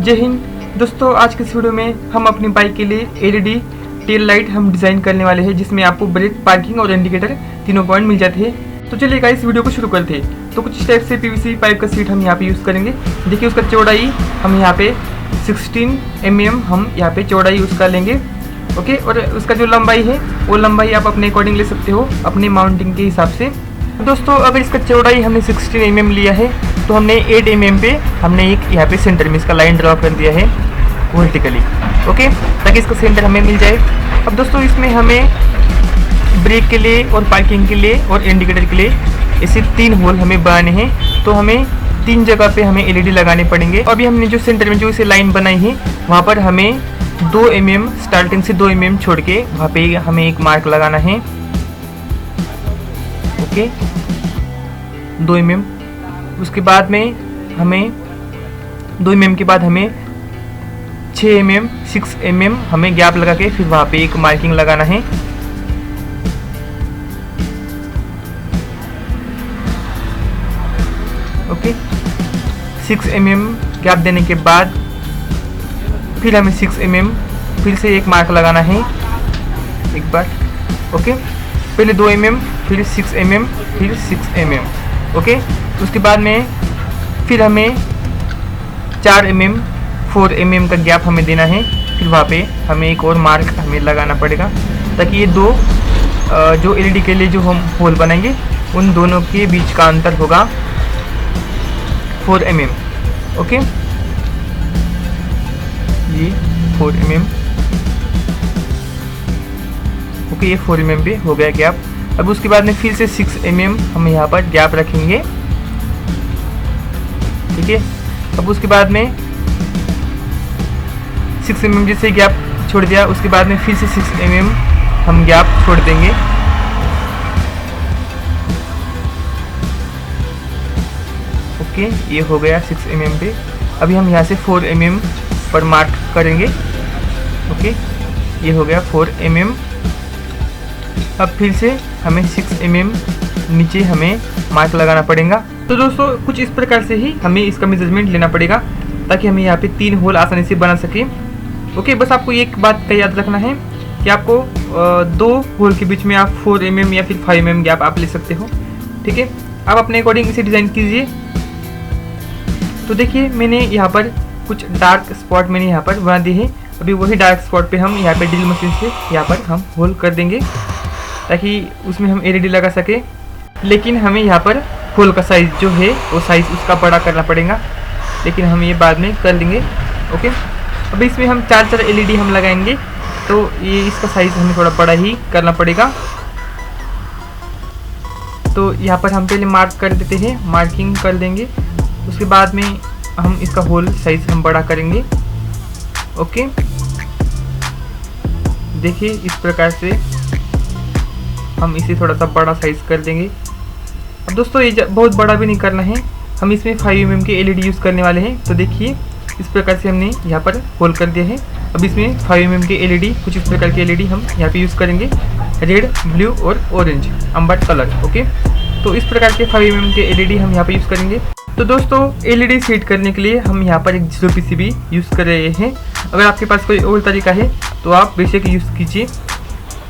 जय हिंद दोस्तों, आज के इस वीडियो में हम अपनी बाइक के लिए एलईडी टेल लाइट हम डिज़ाइन करने वाले हैं, जिसमें आपको ब्रेक, पार्किंग और इंडिकेटर तीनों पॉइंट मिल जाते हैं। तो चलिए गाइस, इस वीडियो को शुरू करते हैं। तो कुछ टाइप से पीवीसी पाइप का सीट हम यहाँ पे यूज़ करेंगे। देखिए उसका चौड़ाई हम यहाँ पे 16 mm हम यहाँ पे चौड़ाई उसका लेंगे। ओके, और उसका जो लंबाई है वो लंबाई आप अपने अकॉर्डिंग ले सकते हो, अपने माउंटिंग के हिसाब से। दोस्तों अगर इसका चौड़ाई हमने 16 mm लिया है तो हमने 8 mm पे हमने एक यहाँ पे सेंटर में इसका लाइन ड्रॉ कर दिया है वर्टिकली। ओके, ताकि इसका सेंटर हमें मिल जाए। अब दोस्तों इसमें हमें ब्रेक के लिए और पार्किंग के लिए और इंडिकेटर के लिए ऐसे 3 होल हमें बनाने हैं। तो हमें 3 जगह पे हमें एलईडी लगाने पड़ेंगे। अभी हमने जो सेंटर में जो इसे लाइन बनाई है वहाँ पर हमें 2 mm स्टार्टिंग से 2 mm छोड़ के वहाँ पे हमें एक मार्क लगाना है। Okay, 2 mm। उसके बाद में हमें 2 mm के बाद हमें 6 mm 6 mm हमें गैप लगा के फिर वहाँ पे एक मार्किंग लगाना है। ओके, 6 mm गैप देने के बाद फिर हमें 6 mm फिर से एक मार्क लगाना है एक बार। ओके, पहले 2 mm फिर 6 mm फिर 6 mm। ओके, उसके बाद में फिर हमें 4 mm 4 mm का गैप हमें देना है। फिर वहाँ पे हमें एक और मार्क हमें लगाना पड़ेगा, ताकि ये दो जो एलईडी के लिए जो हम होल बनाएंगे उन दोनों के बीच का अंतर होगा 4 mm। ओके, ये 4 mm। ओके, ये 4 mm पे हो गया गैप। अब उसके बाद में फिर से 6 mm हम यहाँ पर गैप रखेंगे। ठीक है, अब उसके बाद में 6 mm जैसे गैप छोड़ दिया, उसके बाद में फिर से 6 mm हम गैप छोड़ देंगे। ओके, ये हो गया 6 mm पे। अभी हम यहाँ से 4 mm पर मार्क करेंगे। ओके, ये हो गया 4 mm। अब फिर से हमें 6 mm नीचे हमें मार्क लगाना पड़ेगा। तो दोस्तों कुछ इस प्रकार से ही हमें इसका मेजरमेंट लेना पड़ेगा, ताकि हमें यहाँ पे 3 होल आसानी से बना सके। ओके, बस आपको एक बात का याद रखना है कि आपको 2 होल के बीच में आप 4 mm या फिर 5 mm गैप आप ले सकते हो। ठीक है, आप अपने अकॉर्डिंग इसे डिज़ाइन कीजिए। तो देखिए मैंने यहाँ पर कुछ डार्क स्पॉट मैंने यहाँ पर बना दिए हैं। अभी वही डार्क स्पॉट पे हम यहाँ पे ड्रिल मशीन से यहाँ पर हम होल कर देंगे, ताकि उसमें हम एलईडी लगा सके। लेकिन हमें यहाँ पर होल का साइज़ जो है वो साइज़ उसका बड़ा करना पड़ेगा, लेकिन हम ये बाद में कर लेंगे। ओके, अभी इसमें हम 4 एलईडी हम लगाएंगे, तो ये इसका साइज़ हमें थोड़ा बड़ा ही करना पड़ेगा। तो यहाँ पर हम पहले मार्क कर देते हैं, मार्किंग कर देंगे। उसके बाद में हम इसका होल साइज़ हम बड़ा करेंगे। ओके, देखिए इस प्रकार से हम इसे थोड़ा सा बड़ा साइज़ कर देंगे। अब दोस्तों ये बहुत बड़ा भी नहीं करना है, हम इसमें 5 mm के एलईडी यूज़ करने वाले हैं। तो देखिए इस प्रकार से हमने यहाँ पर होल कर दिया है। अब इसमें 5 mm के एलईडी, कुछ इस प्रकार के एलईडी हम यहाँ पे यूज़ करेंगे, रेड, ब्लू और ऑरेंज अम्बर कलर। ओके, तो इस प्रकार के 5 mm के एलईडी हम यहाँ पे यूज़ करेंगे। तो दोस्तों एलईडी सेट करने के लिए हम यहाँ पर एक 0 PCB यूज़ कर रहे हैं। अगर आपके पास कोई और तरीका है तो आप बेशक यूज़ कीजिए।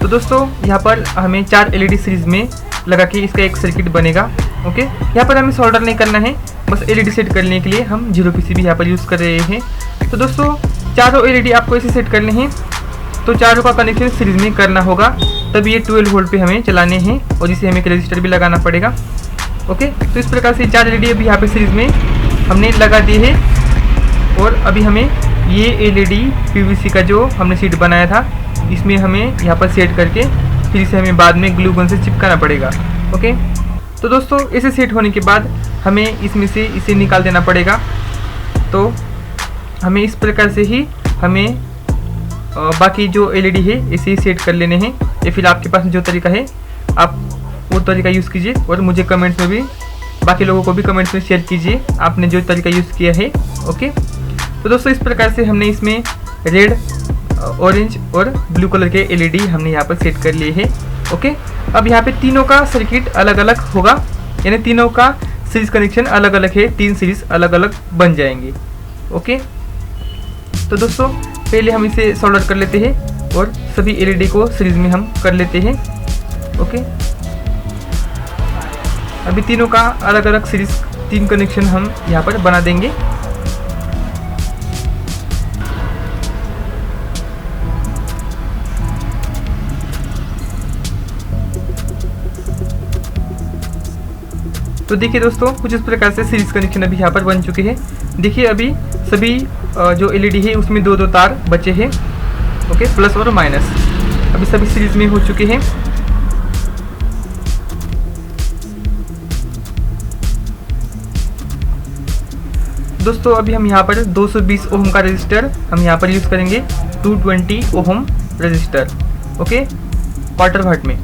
तो दोस्तों यहाँ पर हमें 4 एलईडी सीरीज़ में लगा के इसका एक सर्किट बनेगा। ओके, यहाँ पर हमें सोल्डर नहीं करना है, बस एलईडी सेट करने के लिए हम 0 PCB यहाँ पर यूज़ कर रहे हैं। तो दोस्तों चारों एलईडी आपको ऐसे सेट करने हैं, तो चारों का कनेक्शन सीरीज में करना होगा, तब ये 12 वोल्ट पे हमें चलाने हैं, और इसे हमें एक रजिस्टर भी लगाना पड़ेगा। ओके, तो इस प्रकार से 4 एलईडी अभी यहाँ पे सीरीज में हमने लगा दिए हैं। और अभी हमें ये एलईडी पीवीसी का जो हमने सीट बनाया था, इसमें हमें यहाँ पर सेट करके फिर इसे हमें बाद में ग्लू गन से चिपकाना पड़ेगा। ओके, तो दोस्तों इसे सेट होने के बाद हमें इसमें से इसे निकाल देना पड़ेगा। तो हमें इस प्रकार से ही हमें बाकी जो एलईडी है इसे ही सेट कर लेने हैं, या फिर आपके पास जो तरीका है आप वो तरीका यूज़ कीजिए, और मुझे कमेंट्स में भी, बाकी लोगों को भी कमेंट्स में शेयर कीजिए आपने जो तरीका यूज़ किया है। ओके, तो दोस्तों इस प्रकार से हमने इसमें रेड, ऑरेंज और ब्लू कलर के एलईडी हमने यहाँ पर सेट कर लिए हैं। ओके, अब यहाँ पे तीनों का सर्किट अलग अलग होगा, यानी तीनों का सीरीज कनेक्शन अलग अलग है, 3 सीरीज अलग अलग बन जाएंगे। ओके, तो दोस्तों पहले हम इसे सोल्डर कर लेते हैं और सभी एलईडी को सीरीज में हम कर लेते हैं। ओके, अभी तीनों का अलग अलग सीरीज 3 कनेक्शन हम यहाँ पर बना देंगे। तो देखिए दोस्तों, कुछ इस प्रकार से सीरीज कनेक्शन अभी यहाँ पर बन चुके हैं। देखिए अभी सभी जो एलईडी है उसमें 2-2 तार बचे हैं। ओके, प्लस और माइनस अभी सभी सीरीज में हो चुके हैं। दोस्तों अभी हम यहाँ पर 220 ओम का रजिस्टर हम यहाँ पर यूज़ करेंगे, 220 ओम रजिस्टर। ओके, क्वार्टर वाट में।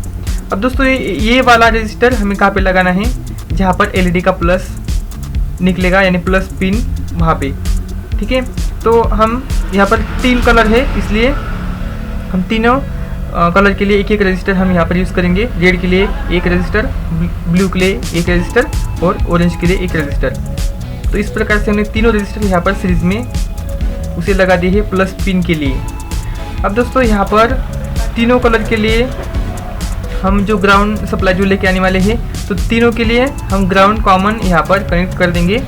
अब दोस्तों ये वाला रजिस्टर हमें कहाँ पे लगाना है, जहाँ पर एलईडी का प्लस निकलेगा, यानी प्लस पिन वहाँ पे। ठीक है, तो हम यहाँ पर 3 कलर है, इसलिए हम तीनों कलर के लिए एक एक रजिस्टर हम यहाँ पर यूज़ करेंगे। रेड के लिए एक रजिस्टर, ब्लू के लिए एक रजिस्टर और ऑरेंज के लिए एक रजिस्टर। तो इस प्रकार से हमने तीनों रजिस्टर यहाँ पर सीरीज में उसे लगा दिए है प्लस पिन के लिए। अब दोस्तों यहाँ पर तीनों कलर के लिए हम जो ग्राउंड सप्लाई जो लेके आने वाले हैं, तो तीनों के लिए हम ग्राउंड कॉमन यहाँ पर कनेक्ट कर देंगे,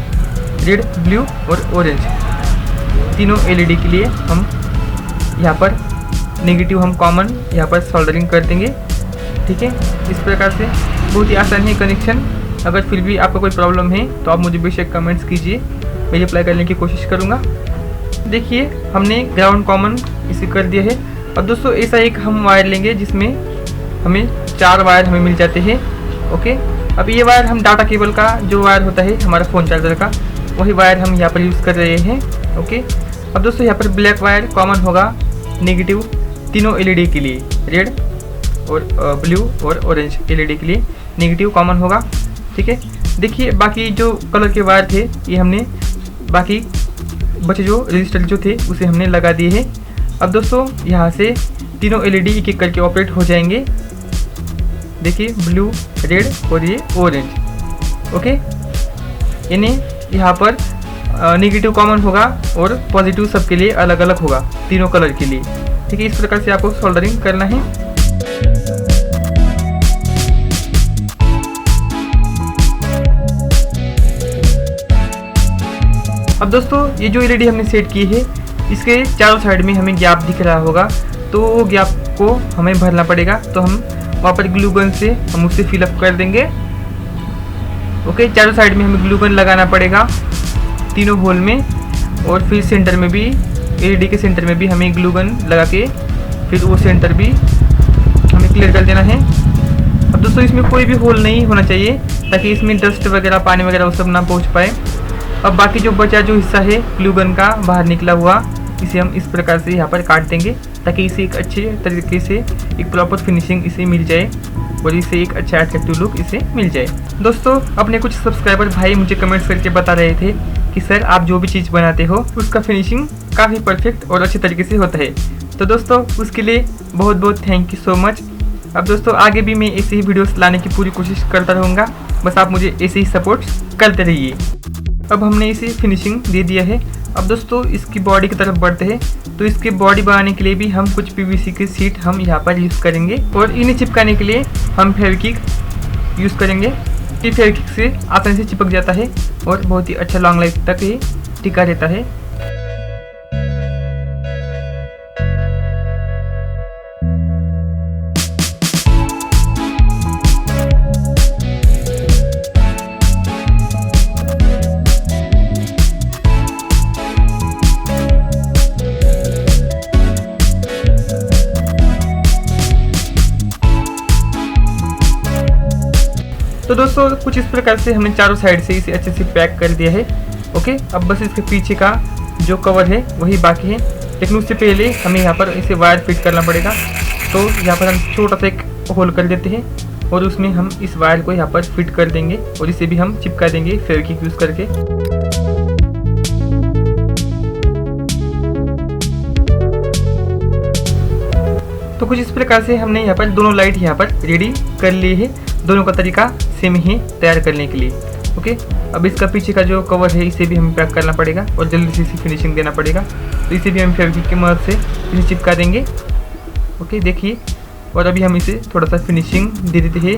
रेड, ब्लू और ऑरेंज। तीनों एलईडी के लिए हम यहाँ पर नेगेटिव हम कॉमन यहाँ पर सोल्डरिंग कर देंगे। ठीक है, इस प्रकार से बहुत ही आसान है कनेक्शन। अगर फिर भी आपका कोई प्रॉब्लम है तो आप मुझे बेशक कमेंट्स कीजिए, मैं रिप्लाई करने की कोशिश करूँगा। देखिए हमने ग्राउंड कॉमन इसे कर दिया है। अब दोस्तों ऐसा एक हम वायर लेंगे जिसमें हमें 4 वायर हमें मिल जाते हैं। ओके, अब ये वायर हम डाटा केबल का जो वायर होता है हमारा फ़ोन चार्जर का, वही वायर हम यहाँ पर यूज़ कर रहे हैं। ओके, अब दोस्तों यहाँ पर ब्लैक वायर कॉमन होगा नेगेटिव तीनों एलईडी के लिए, रेड और ब्लू और ऑरेंज एलईडी के लिए नेगेटिव कॉमन होगा। ठीक है, देखिए बाकी जो कलर के वायर थे ये हमने बाकी बचे जो रजिस्टर जो थे उसे हमने लगा दिए हैं। अब दोस्तों यहाँ से तीनों एलईडी एक एक करके ऑपरेट हो जाएंगे। देखिए ब्लू, रेड और ये ऑरेंज। ओके, इन्हें यहाँ पर नेगेटिव कॉमन होगा और पॉजिटिव सबके लिए अलग अलग होगा तीनों कलर के लिए। ठीक है, इस प्रकार से आपको सोल्डरिंग करना है। अब दोस्तों ये जो एलईडी हमने सेट की है इसके चारों साइड में हमें गैप दिख रहा होगा, तो वो गैप को हमें भरना पड़ेगा। तो हम वहाँ पर ग्लू गन से हम उसे फिलअप कर देंगे। ओके, चारों साइड में हमें ग्लू गन लगाना पड़ेगा तीनों होल में, और फिर सेंटर में भी एलईडी के सेंटर में भी हमें ग्लू गन लगा के फिर वो सेंटर भी हमें क्लियर कर देना है। अब दोस्तों इसमें कोई भी होल नहीं होना चाहिए ताकि इसमें डस्ट वगैरह पानी वगैरह वो सब ना पहुँच पाए। अब बाकी जो बचा जो हिस्सा है ग्लू गन का बाहर निकला हुआ, इसे हम इस प्रकार से यहाँ पर काट देंगे ताकि इसे एक अच्छे तरीके से एक प्रॉपर फिनिशिंग इसे मिल जाए और इसे एक अच्छा अट्रैक्टिव लुक इसे मिल जाए। दोस्तों अपने कुछ सब्सक्राइबर भाई मुझे कमेंट्स करके बता रहे थे कि सर आप जो भी चीज़ बनाते हो उसका फिनिशिंग काफ़ी परफेक्ट और अच्छे तरीके से होता है। तो दोस्तों उसके लिए बहुत बहुत थैंक यू सो मच। अब दोस्तों आगे भी मैं ऐसे ही वीडियोस लाने की पूरी कोशिश करता रहूँगा, बस आप मुझे ऐसे ही सपोर्ट करते रहिए। अब हमने इसे फिनिशिंग दे दिया है। अब दोस्तों इसकी बॉडी की तरफ बढ़ते हैं, तो इसके बॉडी बनाने के लिए भी हम कुछ पीवीसी की शीट हम यहाँ पर यूज़ करेंगे और इन्हें चिपकाने के लिए हम फेविक्विक यूज़ करेंगे। ये फेविक्विक से आसानी से चिपक जाता है और बहुत ही अच्छा लॉन्ग लाइफ तक ये टिका रहता है। तो दोस्तों कुछ इस प्रकार से हमने चारों साइड से इसे अच्छे से पैक कर दिया है। ओके, अब बस इसके पीछे का जो कवर है वही बाकी है, लेकिन उससे पहले हमें यहाँ पर इसे वायर फिट करना पड़ेगा। तो यहाँ पर हम छोटा सा एक होल कर देते हैं और उसमें हम इस वायर को यहाँ पर फिट कर देंगे और इसे भी हम चिपका देंगे फेविक्विक यूज़ करके। तो कुछ इस प्रकार से हमने यहाँ पर दोनों लाइट यहाँ पर रेडी कर ली है। दोनों का तरीका सेम ही तैयार करने के लिए। ओके, अब इसका पीछे का जो कवर है इसे भी हमें पैक करना पड़ेगा और जल्दी से इसे फिनिशिंग देना पड़ेगा। तो इसे भी हम फेविक्विक की मदद से इसे चिपका देंगे। ओके देखिए, और अभी हम इसे थोड़ा सा फिनिशिंग दे देते हैं।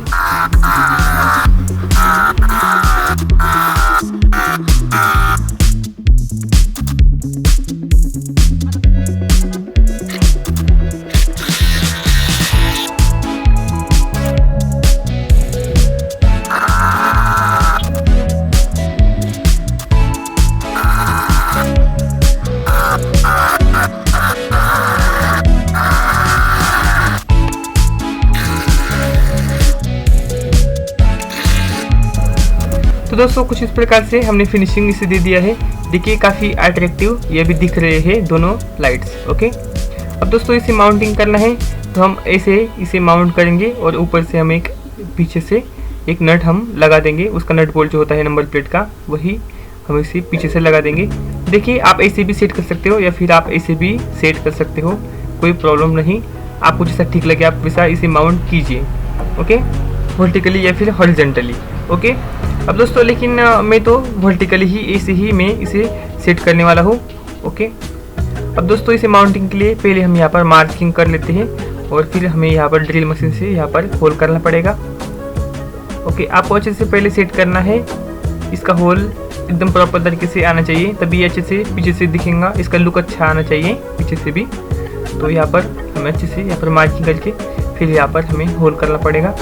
तो दोस्तों कुछ इस प्रकार से हमने फिनिशिंग इसे दे दिया है। देखिए काफ़ी अट्रैक्टिव ये भी दिख रहे हैं दोनों लाइट्स। ओके, अब दोस्तों इसे माउंटिंग करना है तो हम ऐसे इसे माउंट करेंगे और ऊपर से हम एक पीछे से एक नट हम लगा देंगे। उसका नट बोल्ट जो होता है नंबर प्लेट का, वही हम इसे पीछे से लगा देंगे। देखिए आप ऐसे भी सेट कर सकते हो या फिर आप ऐसे भी सेट कर सकते हो, कोई प्रॉब्लम नहीं। आपको जैसा ठीक लगे आप वैसा इसे माउंट कीजिए। ओके, वर्टिकली या फिर हॉरिजॉन्टली। ओके, अब दोस्तों लेकिन मैं तो वर्टिकली ही ऐसे ही मैं इसे सेट करने वाला हूँ। ओके, अब दोस्तों इसे माउंटिंग के लिए पहले हम यहाँ पर मार्किंग कर लेते हैं और फिर हमें यहाँ पर ड्रिल मशीन से यहाँ पर होल करना पड़ेगा। ओके, आपको अच्छे से पहले सेट करना है। इसका होल एकदम प्रॉपर तरीके से आना चाहिए, तभी अच्छे से पीछे से दिखेगा, इसका लुक अच्छा आना चाहिए पीछे से भी। तो यहाँ पर हमें अच्छे से यहाँ पर मार्किंग करके फिर यहाँ पर हमें होल करना पड़ेगा।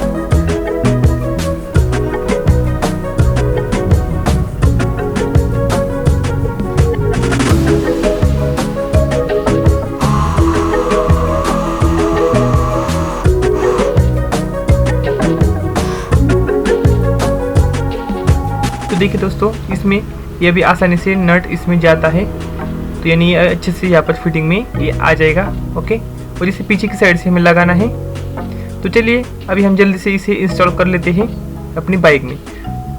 देखिए दोस्तों, इसमें यह भी आसानी से नट इसमें जाता है, तो यानी अच्छे से यहाँ पर फिटिंग में ये आ जाएगा। ओके, और इसे पीछे की साइड से हमें लगाना है। तो चलिए अभी हम जल्दी से इसे इंस्टॉल कर लेते हैं अपनी बाइक में।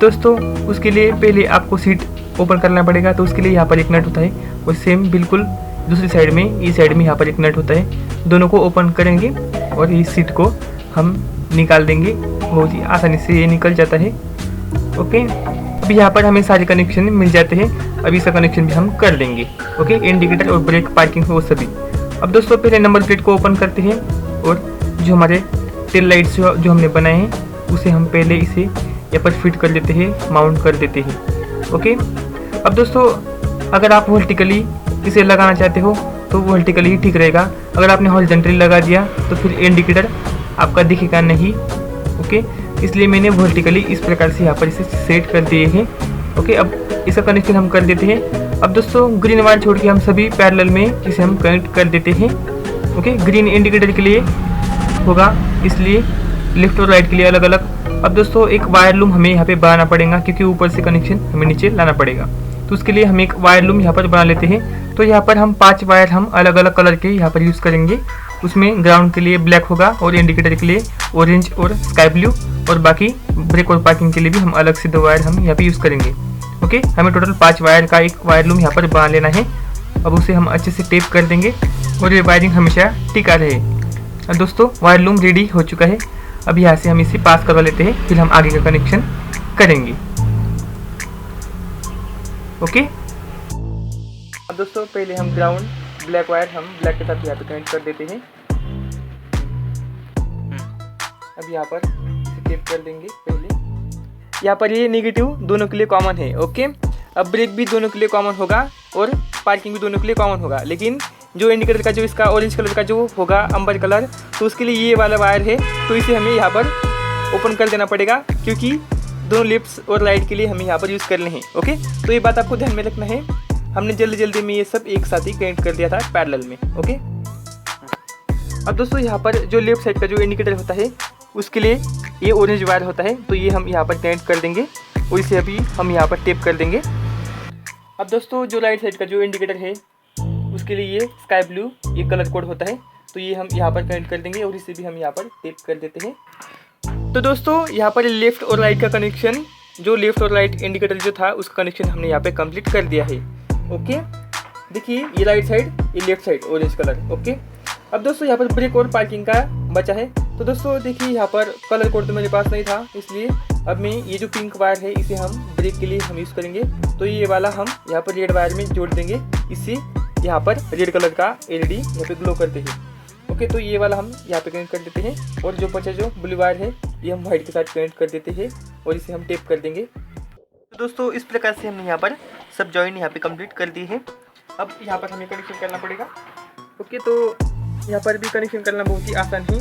दोस्तों उसके लिए पहले आपको सीट ओपन करना पड़ेगा, तो उसके लिए यहाँ पर एक नट होता है और सेम बिल्कुल दूसरी साइड में इस साइड में यहाँ पर एक नट होता है। दोनों को ओपन करेंगे और इस सीट को हम निकाल देंगे। बहुत ही आसानी से ये निकल जाता है। ओके, अभी यहाँ पर हमें सारे कनेक्शन मिल जाते हैं। अभी इसका कनेक्शन भी हम कर लेंगे। ओके, इंडिकेटर और ब्रेक, पार्किंग वो सभी। अब दोस्तों पहले नंबर प्लेट को ओपन करते हैं और जो हमारे टेल लाइट्स जो हमने बनाए हैं उसे हम पहले इसे यहाँ पर फिट कर लेते हैं, माउंट कर देते हैं। ओके, अब दोस्तों अगर आप वर्टिकली इसे लगाना चाहते हो तो वर्टिकली ही ठीक रहेगा। अगर आपने हॉरिजॉन्टली लगा दिया तो फिर इंडिकेटर आपका दिखेगा नहीं। ओके, इसलिए मैंने वर्टिकली इस प्रकार से यहाँ पर इसे सेट कर दिए हैं। ओके, अब इसका कनेक्शन हम कर देते हैं। अब दोस्तों ग्रीन वायर छोड़ के हम सभी पैरेलल में इसे हम कनेक्ट कर देते हैं। ओके, ग्रीन इंडिकेटर के लिए होगा, इसलिए लेफ्ट और राइट के लिए अलग अलग। अब दोस्तों एक वायर लूम हमें यहाँ पे बनाना पड़ेगा, क्योंकि ऊपर से कनेक्शन हमें नीचे लाना पड़ेगा। तो उसके लिए हम एक वायर लूम यहाँ पर बना लेते हैं। तो यहाँ पर हम 5 वायर हम अलग अलग कलर के यहाँ पर यूज़ करेंगे। उसमें ग्राउंड के लिए ब्लैक होगा और इंडिकेटर के लिए ऑरेंज और स्काई ब्लू, और बाकी ब्रेक और पार्किंग के लिए भी हम अलग से 2 वायर हम यहाँ पे यूज़ करेंगे। ओके, हमें टोटल 5 वायर का एक वायर लूम यहाँ पर बना लेना है। अब उसे हम अच्छे से टेप कर देंगे और ये वायरिंग हमेशा टिका रहे। अब दोस्तों वायर लूम रेडी हो चुका है। अब यहाँ से हम इसे पास करवा लेते हैं, फिर हम आगे का कनेक्शन करेंगे। ओके, अब दोस्तों पहले हम ग्राउंड ब्लैक वायर हम ब्लैक के साथ यहाँ पे कनेक्ट कर देते हैं। अब यहाँ पर टेप कर देंगे। पहले यहाँ पर ये नेगेटिव दोनों के लिए कॉमन है। ओके, अब ब्रेक भी दोनों के लिए कॉमन होगा और पार्किंग भी दोनों के लिए कॉमन होगा, लेकिन जो इंडिकेटर का जो इसका ऑरेंज कलर का जो होगा अंबर कलर, तो उसके लिए ये वाला वायर है, तो इसे हमें यहाँ पर ओपन कर देना पड़ेगा, क्योंकि दोनों लेफ्ट और राइट के लिए हमें यहाँ पर यूज़ करने हैं। ओके, तो ये बात आपको ध्यान में रखना है। हमने जल्दी जल्दी में ये सब एक साथ ही कनेक्ट कर दिया था पैरेलल में। ओके, अब दोस्तों यहाँ पर जो लेफ्ट साइड का जो इंडिकेटर होता है उसके लिए ये ऑरेंज वायर होता है, तो ये हम यहाँ पर कनेक्ट कर देंगे और इसे अभी हम यहाँ पर टेप कर देंगे। अब दोस्तों जो राइट साइड का जो इंडिकेटर है उसके लिए ये स्काई ब्लू ये कलर कोड होता है, तो ये हम यहाँ पर कनेक्ट कर देंगे और इसे भी हम यहाँ पर टेप कर देते हैं। तो दोस्तों यहाँ पर लेफ्ट और राइट का कनेक्शन, जो लेफ्ट और राइट इंडिकेटर जो था उसका कनेक्शन हमने यहाँ पे कंप्लीट कर दिया है। ओके, देखिए ये राइट साइड ये left side orange colour. Okay, अब दोस्तों यहाँ पर ब्रेक और पार्किंग का बचा है। तो दोस्तों देखिए यहाँ पर कलर कोड तो मेरे पास नहीं था, इसलिए अब में ये जो पिंक वायर है इसे हम ब्रेक के लिए हम यूज़ करेंगे, तो ये वाला हम यहाँ पर रेड वायर में जोड़ देंगे, इससे यहाँ पर रेड कलर का एलईडी यहाँ पे ग्लो करते हैं। ओके, तो ये वाला हम यहाँ पे कनेक्ट कर देते हैं और जो बचा जो ब्लू वायर है ये हम व्हाइट के साथ कनेक्ट कर देते हैं और इसे हम टेप कर देंगे। तो दोस्तों इस प्रकार से हमने यहाँ पर सब जॉइन यहाँ पे कंप्लीट कर दिए हैं। अब यहाँ पर हमें कनेक्शन करना पड़ेगा। ओके, तो यहाँ पर भी कनेक्शन करना बहुत ही आसान है।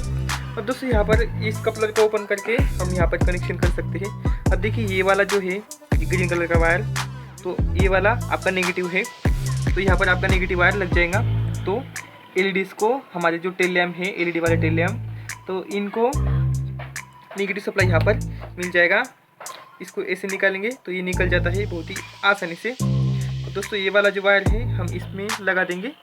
अब दोस्तों यहाँ पर इस कपलर को ओपन करके हम यहाँ पर कनेक्शन कर सकते हैं। अब देखिए ये वाला जो है ग्रीन कलर का वायर, तो ये वाला आपका नेगेटिव है, तो यहाँ पर आपका नेगेटिव वायर लग जाएगा। तो एलईडीज़ को हमारे जो टेल लैम्प है एलईडी वाले टेल लैम्प, तो इनको नेगेटिव सप्लाई यहाँ पर मिल जाएगा। इसको ऐसे निकालेंगे तो ये निकल जाता है बहुत ही आसानी से। तो दोस्तों ये वाला जो वायर है हम इसमें लगा देंगे।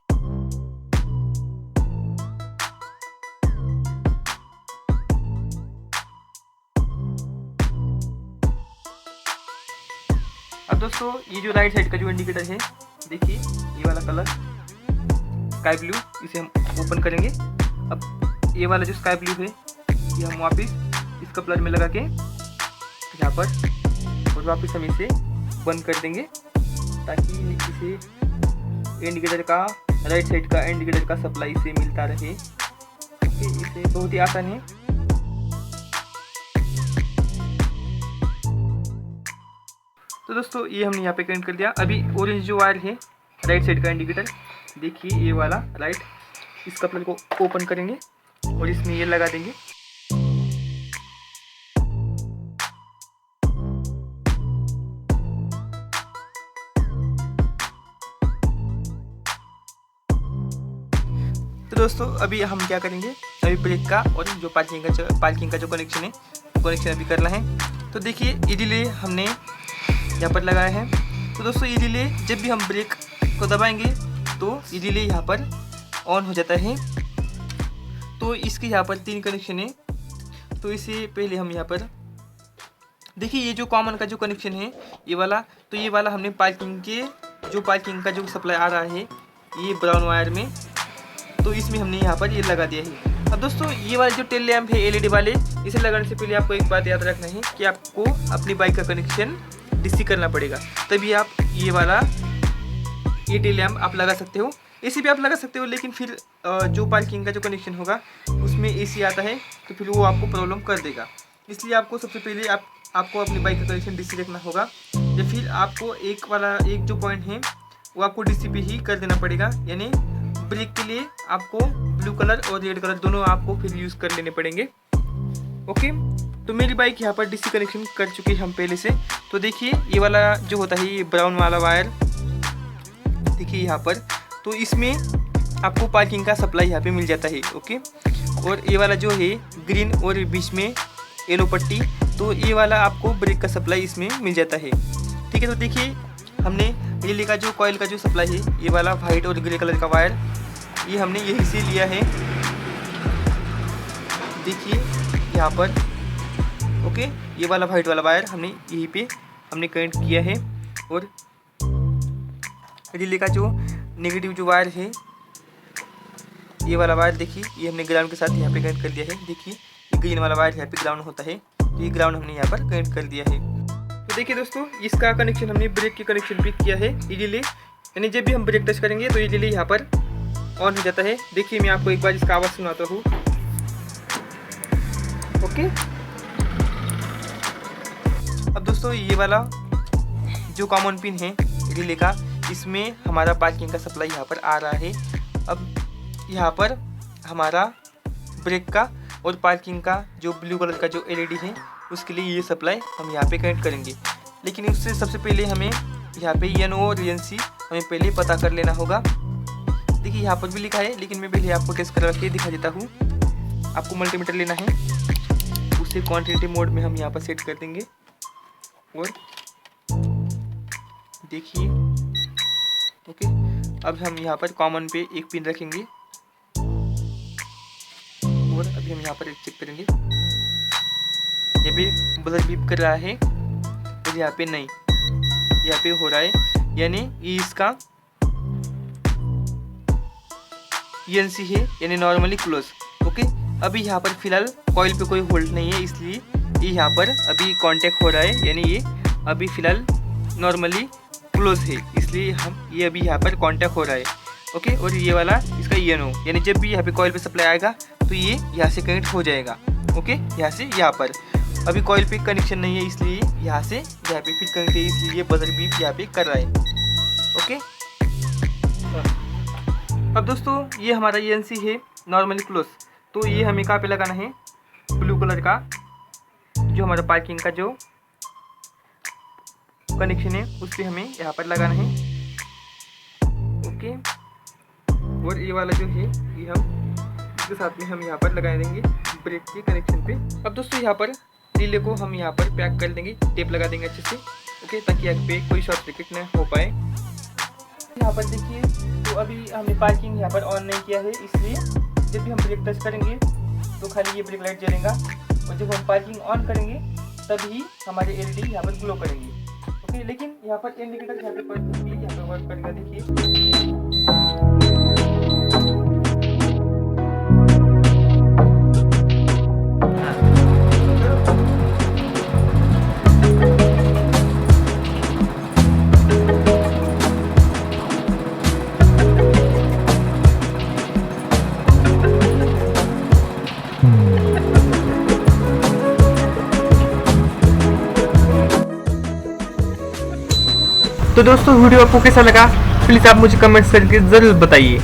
अब दोस्तों ये जो राइट साइड का जो इंडिकेटर है, देखिए ये वाला कलर स्काई ब्लू, इसे हम ओपन करेंगे। अब ये वाला जो स्काई ब्लू है ये हम वापस इस कपलर में लगा के यहाँ पर और वापस हम इसे बंद कर देंगे, ताकि इसे इंडिकेटर का राइट साइड का इंडिकेटर का सप्लाई से मिलता रहे। इसे बहुत ही आसान है। तो दोस्तों ये हमने यहाँ पे कनेक्ट कर दिया। अभी ऑरेंज जो वायर है राइट साइड का इंडिकेटर, देखिए ये वाला राइट, इस कपलर को ओपन करेंगे और इसमें ये लगा देंगे। तो दोस्तों अभी हम क्या करेंगे, अभी ब्रेक का और जो पार्किंग का जो कनेक्शन है वो कनेक्शन अभी करना है। तो देखिए ये रिले हमने यहाँ पर लगाया है। तो दोस्तों ये रिले जब भी हम ब्रेक को दबाएंगे तो ये रिले यहाँ पर ऑन हो जाता है। तो इसके यहाँ पर 3 कनेक्शन है। तो इसे पहले हम यहाँ पर देखिए ये जो कॉमन का जो कनेक्शन है ये वाला, तो ये वाला हमने पार्किंग का जो सप्लाई आ रहा है ये ब्राउन वायर में, तो इसमें हमने यहाँ पर ये लगा दिया है। अब दोस्तों ये वाले जो टेल लैम्प है एलईडी वाले, इसे लगाने से पहले आपको एक बात याद रखना है कि आपको अपनी बाइक का कनेक्शन डीसी करना पड़ेगा, तभी आप ये वाला ये टेल लैम्प आप लगा सकते हो। एसी भी आप लगा सकते हो, लेकिन फिर जो पार्किंग का जो कनेक्शन होगा उसमें एसी आता है तो फिर वो आपको प्रॉब्लम कर देगा। इसलिए आपको सबसे पहले आपको अपनी बाइक का कनेक्शन डीसी रखना होगा, या फिर आपको एक जो पॉइंट है वो आपको डीसी पे ही कर देना पड़ेगा। यानी ब्रेक के लिए आपको ब्लू कलर और रेड कलर दोनों आपको फिर यूज़ कर लेने पड़ेंगे। ओके, तो मेरी बाइक यहाँ पर डीसी कनेक्शन कर चुकी है हम पहले से। तो देखिए ये वाला जो होता है ये ब्राउन वाला वायर, देखिए यहाँ पर, तो इसमें आपको पार्किंग का सप्लाई यहाँ पे मिल जाता है। ओके, और ये वाला जो है ग्रीन और बीच में येलो पट्टी, तो ये वाला आपको ब्रेक का सप्लाई इसमें मिल जाता है। ठीक है, तो देखिए हमने रिले का जो कॉइल का जो सप्लाई है ये वाला वाइट और ग्रे कलर का वायर, ये हमने यहीं से लिया है। देखिए यहाँ पर ओके, ये वाला वाइट वाला वायर हमने यहीं पे हमने कनेक्ट किया है, और रिले का जो नेगेटिव जो वायर है ये वाला वायर देखिए ये हमने ग्राउंड के साथ यहाँ पे कनेक्ट कर दिया है। देखिए ये ग्रीन वाला वायर यहाँ पे ग्राउंड होता है, तो ये ग्राउंड हमने यहाँ पर कनेक्ट कर दिया है। तो देखिए दोस्तों इसका कनेक्शन हमने ब्रेक के कनेक्शन पे किया है। ये रिले यानी जब भी हम ब्रेक टच करेंगे तो ये रिले यहाँ पर ऑन हो जाता है। देखिए मैं आपको एक बार इसका आवाज़ सुनाता हूँ। ओके, अब दोस्तों ये वाला जो कॉमन पिन है रिले का, इसमें हमारा पार्किंग का सप्लाई यहाँ पर आ रहा है। अब यहाँ पर हमारा ब्रेक का और पार्किंग का जो ब्लू कलर का जो एलईडी है उसके लिए ये सप्लाई हम यहाँ पे कनेक्ट करेंगे। लेकिन उससे सबसे पहले हमें यहाँ पे एन ओ और एन सी हमें पहले पता कर लेना होगा। देखिए यहाँ पर भी लिखा है, लेकिन मैं पहले आपको टेस्ट करा के दिखा देता हूँ। आपको मल्टीमीटर लेना है, उसे क्वांटिटी मोड में हम यहाँ पर सेट कर देंगे, और देखिए ओके, अब हम यहाँ पर कॉमन पे एक पिन रखेंगे, और अभी हम यहाँ पर एक चेक करेंगे। यहाँ पे बजर बीप कर रहा है और यहाँ पे नहीं, यहाँ पे हो रहा है, यानी ये इसका ENC है, यानी नॉर्मली क्लोज। ओके, अभी यहाँ पर फिलहाल कॉइल पे कोई होल्ड नहीं है, इसलिए ये यहाँ पर अभी कांटेक्ट हो रहा है, यानी ये अभी फ़िलहाल नॉर्मली क्लोज है, इसलिए हम ये अभी यहाँ पर कांटेक्ट हो रहा है। ओके, और ये वाला इसका ENO, यानी जब भी यहाँ पे कॉइल पे सप्लाई आएगा तो ये यहाँ से कनेक्ट हो जाएगा। ओके, यहाँ से यहाँ पर अभी कॉइल पे कनेक्शन नहीं है, इसलिए यहाँ से यहाँ पे फिर कनेक्ट है, इसलिए ये बजर बीप यहाँ पे कर रहा है। ओके, अब दोस्तों ये हमारा ENC है नॉर्मली क्लोज, तो ये हमें कहाँ पे लगाना है, ब्लू कलर का जो हमारा पार्किंग का जो कनेक्शन है उस पर हमें यहाँ पर लगाना है। ओके, और ये वाला जो है ये हम इसके साथ में हम यहाँ पर लगा देंगे ब्रेक के कनेक्शन पे। अब दोस्तों यहाँ पर रिले को हम यहाँ पर पैक कर देंगे, टेप लगा देंगे अच्छे से। ओके, ताकि यहाँ पे कोई शॉर्ट सर्किट न हो पाए। यहाँ पर देखिए, तो अभी हमने पार्किंग यहाँ पर ऑन नहीं किया है, इसलिए जब भी हम ब्रेक टच करेंगे तो खाली ये ब्रेक लाइट जलेगा, और जब हम पार्किंग ऑन करेंगे तभी हमारे LED यहाँ पर ग्लो करेंगे। ओके, लेकिन यहाँ पर इंडिकेटर यहाँ पर वर्क करेगा। देखिए तो दोस्तों वीडियो आपको कैसा लगा प्लीज़ आप मुझे कमेंट्स करके ज़रूर बताइए।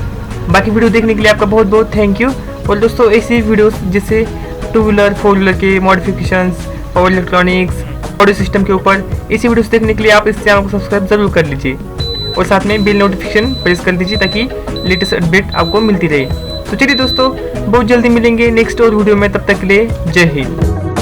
बाकी वीडियो देखने के लिए आपका बहुत बहुत थैंक यू। और दोस्तों ऐसी वीडियोस जिससे 2 व्हीलर 4 व्हीलर के modifications, power electronics, audio system के ऊपर ऐसी वीडियोस देखने के लिए आप इस चैनल को सब्सक्राइब ज़रूर कर लीजिए और साथ में बेल नोटिफिकेशन प्रेस कर दीजिए ताकि लेटेस्ट अपडेट आपको मिलती रहे। तो चलिए दोस्तों बहुत जल्दी मिलेंगे नेक्स्ट और वीडियो में, तब तक के लिए जय हिंद।